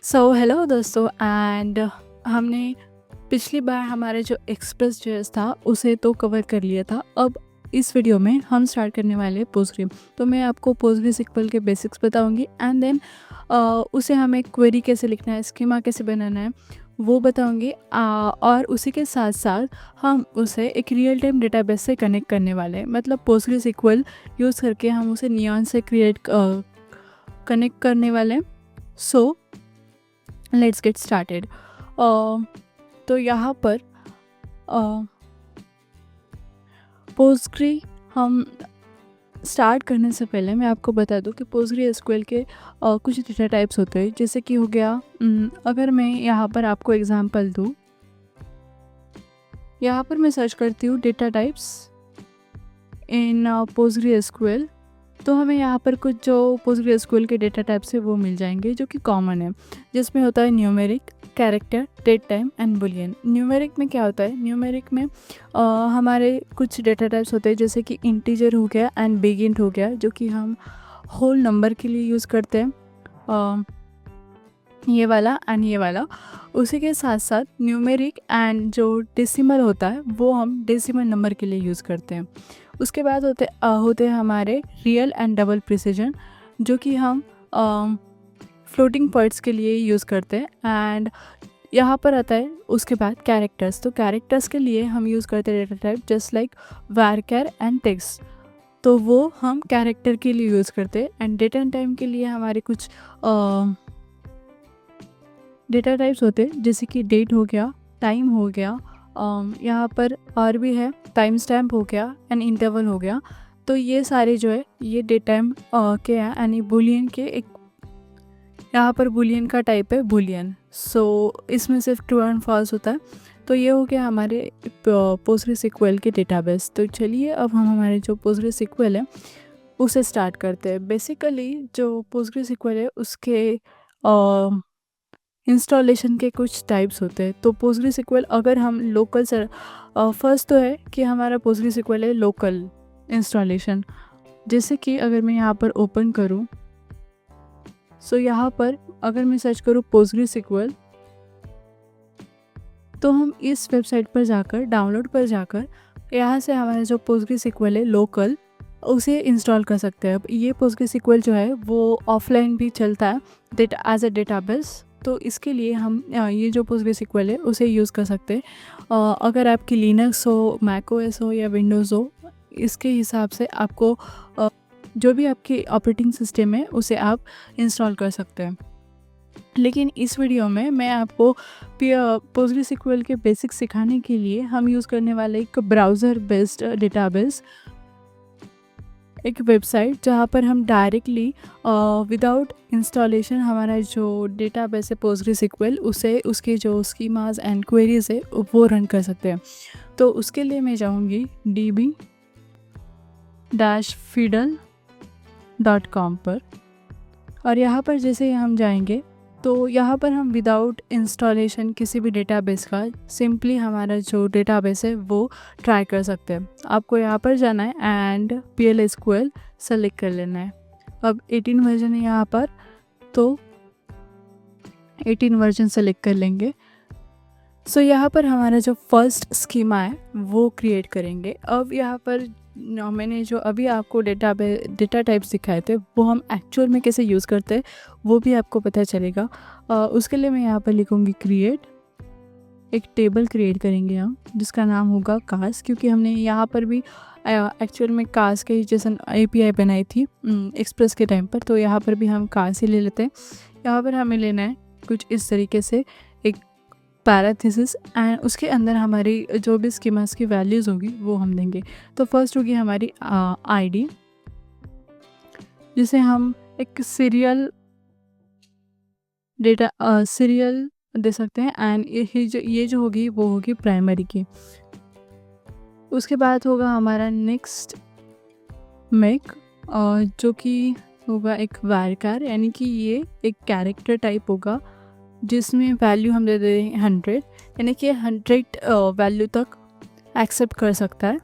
So hello दोस्तों and हमने पिछली बार हमारे जो एक्सप्रेस जेएस था उसे तो कवर कर लिया था। अब इस वीडियो में हम स्टार्ट करने वाले हैं पोस्टग्री। तो मैं आपको पोस्टग्री सिक्वल के बेसिक्स बताऊंगी एंड देन उसे हमें क्वेरी कैसे लिखना है, स्कीमा कैसे बनाना है वो बताऊंगी। और उसी के साथ साथ हम उसे एक रियल टाइम डेटाबेस से कनेक्ट करने वाले हैं। मतलब पोस्टग्री सिक्वल यूज़ करके हम उसे नियॉन से कनेक्ट करने वाले हैं। So let's get started. तो यहाँ पर पोस्टग्री हम स्टार्ट करने से पहले मैं आपको बता दूं कि पोस्टग्री एसक्यूएल के कुछ डेटा टाइप्स होते हैं। जैसे कि हो गया, अगर मैं यहाँ पर आपको एग्जांपल दूं, यहाँ पर मैं सर्च करती हूँ data types in Postgre SQL, तो हमें यहाँ पर कुछ जो पोस्टग्री एसक्यूएल के डेटा टाइप्स है वो मिल जाएंगे जो कि कॉमन है, जिसमें होता है numeric, character, date time and boolean. Numeric में क्या होता है? न्यूमेरिक में हमारे कुछ डेटा टाइप्स होते हैं जैसे कि इंटीजर हो गया एंड बिग इंट हो गया, जो कि हम होल नंबर के लिए यूज़ करते हैं, ये वाला एंड ये वाला। उसी के साथ साथ न्यूमेरिक एंड जो डेसिमल होता है वो हम डेसिमल नंबर के लिए यूज़ करते हैं। उसके बाद होते हैं हमारे रियल एंड डबल प्रिसीजन, जो कि हम फ्लोटिंग पॉइंट्स के लिए यूज़ करते हैं। एंड यहाँ पर आता है उसके बाद कैरेक्टर्स। तो कैरेक्टर्स के लिए हम यूज़ करते हैं data type just like varchar and text, तो वो हम कैरेक्टर के लिए यूज़ करते हैं। एंड डेट एंड टाइम के लिए हमारे कुछ डेटा टाइप्स होते हैं जैसे कि डेट हो गया, टाइम हो गया, यहाँ पर और भी है, टाइम स्टैम्प हो गया एंड इंटरवल हो गया। तो ये सारे जो है ये डेट टाइम के हैं। यानी बुलियन के एक, यहाँ पर बुलियन का टाइप है बुलियन। सो इसमें सिर्फ ट्रू एंड फॉल्स होता है। तो ये हो गया हमारे पोस्टग्री सिक्वल के डेटाबेस। तो चलिए अब हम हमारे जो पोस्टग्री सिक्वल है उसे स्टार्ट करते हैं। बेसिकली जो पोस्टग्री सिक्वल है उसके इंस्टॉलेशन के कुछ टाइप्स होते हैं। तो पोस्टग्री सिक्वल अगर हम लोकल से, फर्स्ट तो है कि हमारा पोस्टग्री सिक्वल है लोकल इंस्टॉलेशन। जैसे कि अगर मैं यहाँ पर ओपन करूँ, सो यहाँ पर अगर मैं सर्च करूँ पोस्टग्री सिक्वल, तो हम इस वेबसाइट पर जाकर, डाउनलोड पर जाकर, यहाँ से हमारा जो पोस्टग्री सिक्वल है लोकल उसे इंस्टॉल कर सकते हैं। अब ये पोस्टग्री सिक्वल जो है वो ऑफलाइन भी चलता है एज अ डेटाबेस। तो इसके लिए हम ये जो पोस्टग्री सिक्वल है उसे यूज़ कर सकते हैं। अगर आपकी लिनक्स हो, मैकओएस हो या विंडोज़ हो, इसके हिसाब से आपको जो भी आपकी ऑपरेटिंग सिस्टम है उसे आप इंस्टॉल कर सकते हैं। लेकिन इस वीडियो में मैं आपको पोस्टग्री सिक्वल के बेसिक्स सिखाने के लिए हम यूज़ करने वाले एक ब्राउज़र बेस्ड डेटाबेस, एक वेबसाइट जहाँ पर हम डायरेक्टली विदाउट इंस्टॉलेशन हमारा जो डेटाबेस है पोस्टग्री सिक्वल उसे, उसके जो स्कीमाज एंड क्वेरीज है वो रन कर सकते हैं। तो उसके लिए मैं जाऊँगी db-fiddle.com पर, और यहाँ पर जैसे ही हम जाएंगे तो यहाँ पर हम विदाउट इंस्टॉलेशन किसी भी डेटाबेस का सिंपली हमारा जो डेटाबेस है वो ट्राई कर सकते हैं। आपको यहाँ पर जाना है एंड PL/SQL सेलेक्ट कर लेना है। अब 18 वर्जन है यहाँ पर, तो 18 वर्जन सेलेक्ट कर लेंगे। सो यहाँ पर हमारा जो फर्स्ट स्कीमा है वो क्रिएट करेंगे। अब यहाँ पर मैंने जो अभी आपको डेटा टाइप्स दिखाए थे वो हम एक्चुअल में कैसे यूज़ करते हैं वो भी आपको पता चलेगा। उसके लिए मैं यहाँ पर लिखूँगी क्रिएट, एक टेबल क्रिएट करेंगे हम जिसका नाम होगा कास, क्योंकि हमने यहाँ पर भी एक्चुअल में कास के जैसा API बनाई थी एक्सप्रेस के टाइम पर। तो यहाँ पर भी हम कास ही ले लेते हैं। यहाँ पर हमें लेना है कुछ इस तरीके से एक पैराथीसिस, एंड उसके अंदर हमारी जो भी स्कीमास की वैल्यूज़ होगी वो हम देंगे। तो फर्स्ट होगी हमारी ID, जिसे हम एक सीरियल दे सकते हैं। एंड ये जो होगी वो होगी प्राइमरी की। उसके बाद होगा हमारा नेक्स्ट मेक, जो कि होगा एक varchar, यानी कि ये एक कैरेक्टर टाइप होगा जिसमें वैल्यू हम दे दें 100, यानी कि 100 वैल्यू तक एक्सेप्ट कर सकता है।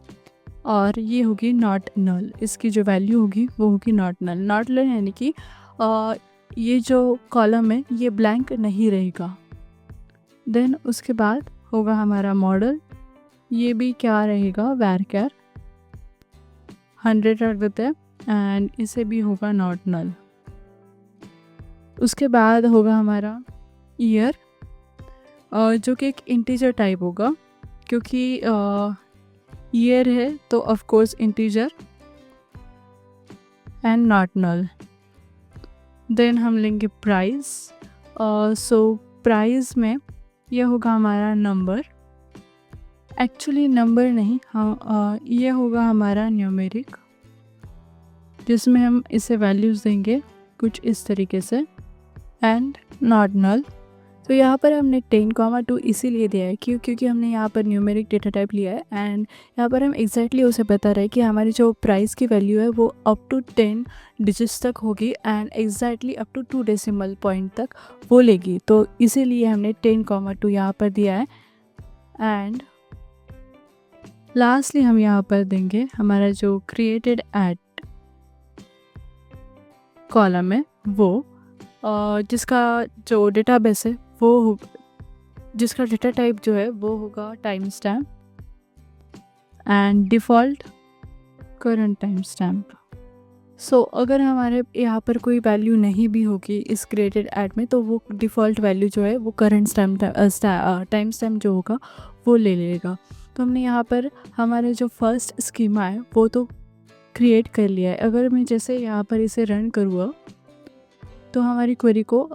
और ये होगी नॉट नल, इसकी जो वैल्यू होगी वो होगी नॉट नल। नॉट नल यानी कि ये जो कॉलम है ये ब्लैंक नहीं रहेगा। देन उसके बाद होगा हमारा मॉडल, ये भी क्या रहेगा, वैरक्यार 100 रख देते हैं एंड इसे भी होगा नॉट नल। उसके बाद होगा हमारा ईयर, जो कि एक इंटीजर टाइप होगा, क्योंकि ईयर है तो of course integer and not null. Then हम लेंगे प्राइस, सो प्राइस में यह होगा हमारा नंबर, एक्चुअली नंबर नहीं, हाँ ये होगा हमारा न्यूमेरिक, जिसमें हम इसे वैल्यूज़ देंगे कुछ इस तरीके से, एंड नॉट नल। तो यहाँ पर हमने 10,2 इसीलिए दिया है क्योंकि हमने यहाँ पर न्यूमेरिक डेटा टाइप लिया है एंड यहाँ पर हम एग्जैक्टली उसे बता रहे हैं कि हमारी जो प्राइस की वैल्यू है वो अप टू 10 डिजिट्स तक होगी and exactly up to 2 decimal point तक वो लेगी। तो इसीलिए हमने 10,2 यहाँ पर दिया है। एंड लास्टली हम यहाँ पर देंगे हमारा जो क्रिएटेड एट कॉलम है वो, जिसका जो डेटाबेस है वो, जिसका डेटा टाइप जो है वो होगा time stamp and default current time stamp. So अगर हमारे यहाँ पर कोई वैल्यू नहीं भी होगी इस क्रिएटेड ऐड में तो वो डिफ़ॉल्ट वैल्यू जो है वो करंट स्टैम्प टाइम स्टैम्प जो होगा वो ले लेगा। तो हमने यहाँ पर हमारे जो फर्स्ट स्कीमा है वो तो क्रिएट कर लिया है। अगर मैं जैसे यहाँ पर इसे रन करूँगा तो हमारी क्वेरी को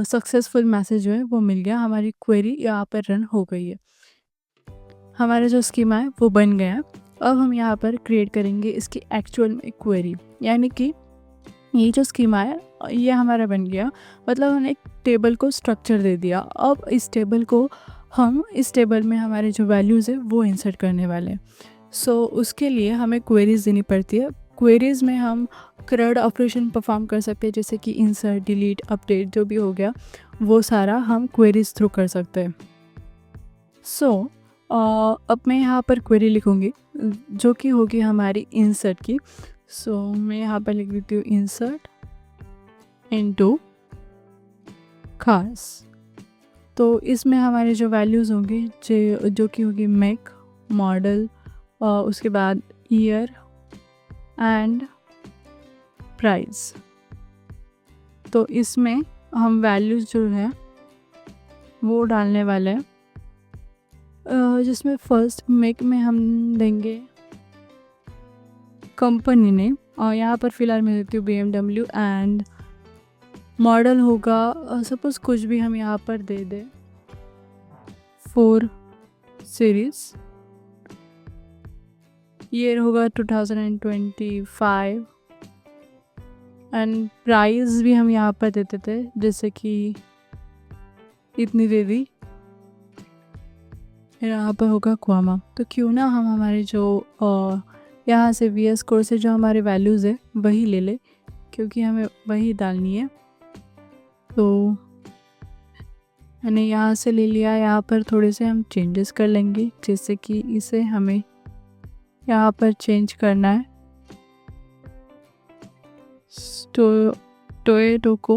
सक्सेसफुल मैसेज जो है वो मिल गया, हमारी क्वेरी यहाँ पर रन हो गई है, हमारा जो स्कीमा है वो बन गया है। अब हम यहाँ पर क्रिएट करेंगे इसकी एक्चुअल में क्वेरी, यानी कि ये जो स्कीमा है ये हमारा बन गया, मतलब हमने एक टेबल को स्ट्रक्चर दे दिया। अब इस टेबल को हम इस टेबल में हमारे जो वैल्यूज़ है वो इंसर्ट करने वाले हैं। सो उसके लिए हमें क्वेरीज देनी पड़ती है। क्वेरीज़ में हम क्रड ऑपरेशन परफॉर्म कर सकते हैं, जैसे कि इंसर्ट, डिलीट, अपडेट जो भी हो गया वो सारा हम क्वेरीज थ्रू कर सकते हैं। सो अब मैं यहाँ पर क्वेरी लिखूँगी जो कि होगी हमारी इंसर्ट की। सो मैं यहाँ पर लिख देती हूँ इंसर्ट इनटू खास। तो इसमें हमारे जो वैल्यूज़ होंगे जो कि होगी मेक, मॉडल, उसके बाद ईयर एंड प्राइस। तो इसमें हम वैल्यूज़ जो है वो डालने वाले हैं, जिसमें फर्स्ट मेक में हम देंगे कंपनी नेम, और यहाँ पर फ़िलहाल मैं देती हूँ BMW एंड मॉडल होगा सपोज़ कुछ भी हम यहाँ पर दे दें 4 सीरीज़, ईयर होगा 2025 एंड प्राइस भी हम यहाँ पर देते थे जैसे कि इतनी दे दी, यहाँ पर होगा क्वामा। तो क्यों ना हम हमारे जो यहाँ से VS कोड से जो हमारे वैल्यूज़ है वही ले ले, क्योंकि हमें वही डालनी है। तो मैंने यहाँ से ले लिया, यहाँ पर थोड़े से हम चेंजेस कर लेंगे, जैसे कि इसे हमें यहाँ पर चेंज करना है टोयोटो को।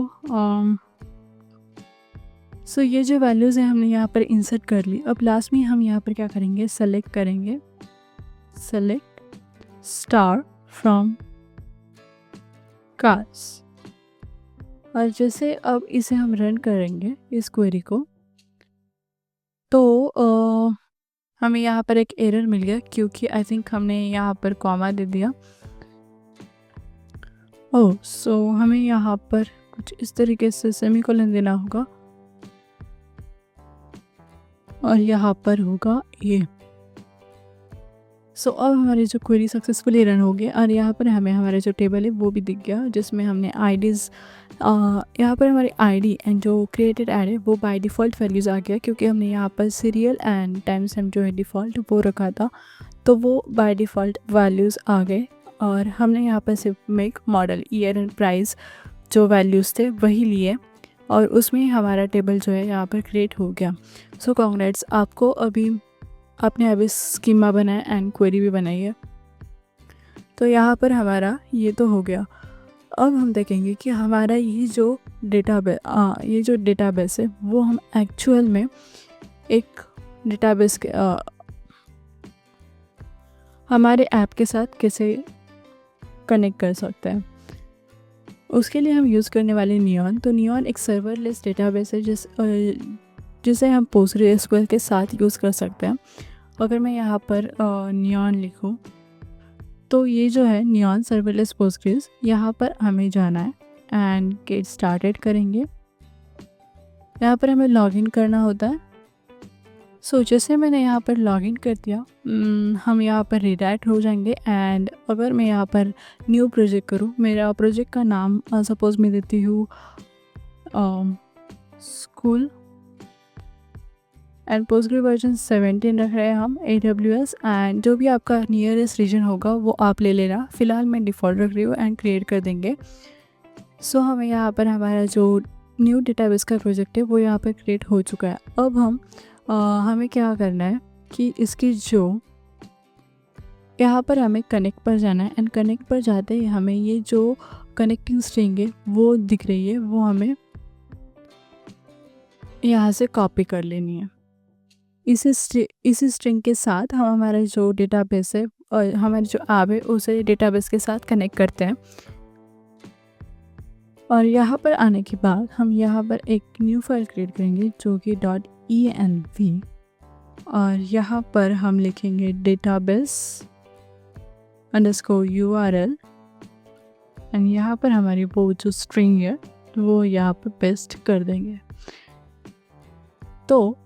सो ये जो वैल्यूज़ हैं हमने यहाँ पर इंसर्ट कर ली। अब लास्ट में हम यहाँ पर क्या करेंगे, सेलेक्ट करेंगे, सेलेक्ट स्टार फ्रॉम कार्स। और जैसे अब इसे हम रन करेंगे इस क्वेरी को, तो हमें यहाँ पर एक एरर मिल गया क्योंकि आई थिंक हमने यहाँ पर कॉमा दे दिया। ओह, सो हमें यहाँ पर कुछ इस तरीके से सेमीकोलन देना होगा और यहाँ पर होगा ये। सो अब हमारी जो क्वेरी सक्सेसफुली रन हो गई और यहाँ पर हमें हमारा जो टेबल है वो भी दिख गया, जिसमें हमने आईडीज़, यहाँ पर हमारी आईडी एंड जो क्रिएटेड ऐड है वो बाय डिफ़ॉल्ट वैल्यूज़ आ गया, क्योंकि हमने यहाँ पर सीरियल एंड टाइम स्टैम्प जो है डिफ़ॉल्ट वो रखा था, तो वो बाय डिफ़ॉल्ट वैल्यूज़ आ गए। और हमने यहाँ पर सिर्फ make, model, year and price जो वैल्यूज़ थे वही लिए और उसमें हमारा टेबल जो है यहाँ पर क्रिएट हो गया। सो कांग्रेट्स, आपने अभी स्कीमा बनाया एंड क्वेरी भी बनाई है। तो यहाँ पर हमारा ये तो हो गया। अब हम देखेंगे कि हमारा ये जो ये जो डेटाबेस है वो हम एक्चुअल में एक डेटाबेस के हमारे ऐप के साथ कैसे कनेक्ट कर सकते हैं। उसके लिए हम यूज़ करने वाले नियॉन, तो नियॉन एक सर्वरलेस डेटाबेस है जिसे हम पोस्टग्रेसक्यूएल के साथ यूज़ कर सकते हैं। अगर मैं यहाँ पर नियॉन लिखूँ तो ये जो है नियॉन सर्वरलेस पोस्टग्रेस, यहाँ पर हमें जाना है एंड गेट स्टार्टेड करेंगे। यहाँ पर हमें लॉगिन करना होता है। सो जैसे मैंने यहाँ पर लॉगिन कर दिया, हम यहाँ पर रिडायरेक्ट हो जाएंगे। एंड अगर मैं यहाँ पर न्यू प्रोजेक्ट करूँ, मेरा प्रोजेक्ट का नाम सपोज़ मैं देती हूँ स्कूल एंड पोस्टग्रेस वर्जन 17 रख रहे हैं हम AWS। एंड जो भी आपका नियरेस्ट रीजन होगा वो आप ले लेना। फ़िलहाल मैं डिफ़ॉल्ट रख रही हूँ एंड क्रिएट कर देंगे। सो हमें यहाँ पर हमारा जो न्यू डेटाबेस का प्रोजेक्ट है वो यहाँ पर क्रिएट हो चुका है। अब हमें क्या करना है कि इसकी जो यहाँ पर हमें कनेक्ट पर जाना है एंड कनेक्ट पर जाते ही हमें ये जो कनेक्टिंग स्ट्रिंग है वो दिख रही है, वो हमें यहाँ से कॉपी कर लेनी है। इसी स्ट्रिंग के साथ हम हमारा जो डेटाबेस है और हमारी जो ऐप है उसे डेटाबेस के साथ कनेक्ट करते हैं। और यहाँ पर आने के बाद हम यहाँ पर एक न्यू फाइल क्रिएट करेंगे जो कि .env, और यहाँ पर हम लिखेंगे database_url एंड यहाँ पर हमारी वो जो स्ट्रिंग है वो यहाँ पर पेस्ट कर देंगे। तो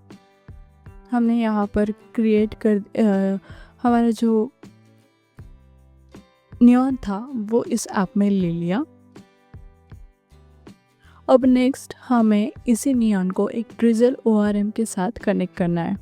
हमने यहाँ पर क्रिएट कर हमारा जो नियॉन था वो इस ऐप में ले लिया। अब नेक्स्ट हमें इसी नियॉन को एक drizzle ORM के साथ कनेक्ट करना है।